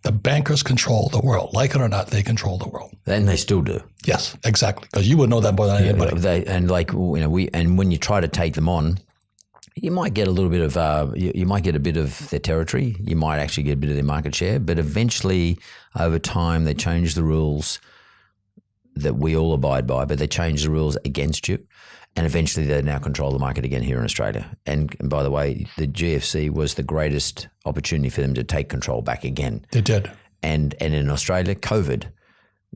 The bankers control the world. Like it or not, they control the world. And they still do. Yes, exactly. Because you would know that more than anybody. And when you try to take them on, you might get a little bit of you might get a bit of their territory. You might actually get a bit of their market share. But eventually, over time, they change the rules that we all abide by. But they change the rules against you. And eventually they now control the market again here in Australia. And by the way, the GFC was the greatest opportunity for them to take control back again. They did. And in Australia, COVID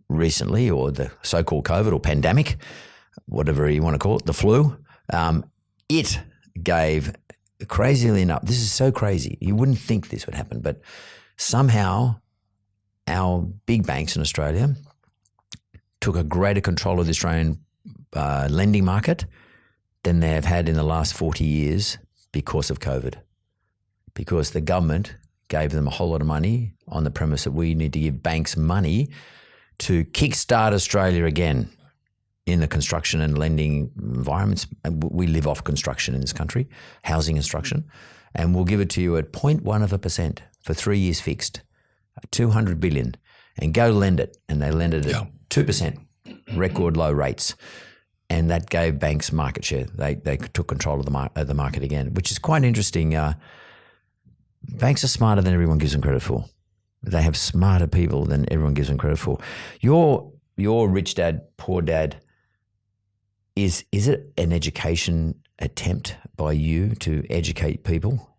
recently, or the so-called COVID or pandemic, whatever you want to call it, the flu, it gave, crazily enough, this is so crazy, you wouldn't think this would happen, but somehow our big banks in Australia took a greater control of the Australian lending market than they have had in the last 40 years because of COVID. Because the government gave them a whole lot of money on the premise that we need to give banks money to kickstart Australia again in the construction and lending environments. We live off construction in this country, housing construction, and we'll give it to you at 0.1% for 3 years fixed, 200 billion, and go lend it. And they lend it at 2%, record low rates. And that gave banks market share. They took control of the market again, which is quite interesting. Banks are smarter than everyone gives them credit for. They have smarter people than everyone gives them credit for. Your rich dad, poor dad, is it an education attempt by you to educate people?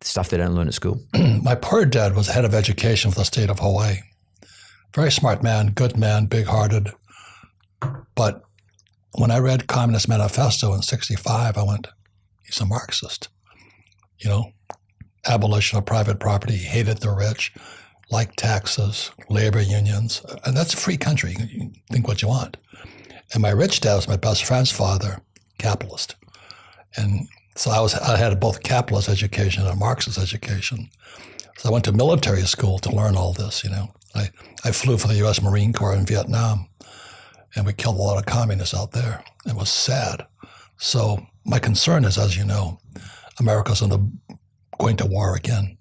Stuff they don't learn at school? My poor dad was head of education for the state of Hawaii. Very smart man, good man, big-hearted. But when I read Communist Manifesto in 1965, I went, he's a Marxist. You know, abolition of private property, hated the rich, liked taxes, labor unions. And that's a free country. You can think what you want. And my rich dad was my best friend's father, capitalist. And so I had both capitalist education and a Marxist education. So I went to military school to learn all this, you know. I flew for the U.S. Marine Corps in Vietnam, and we killed a lot of communists out there. It was sad. So my concern is, as you know, America's going to war again.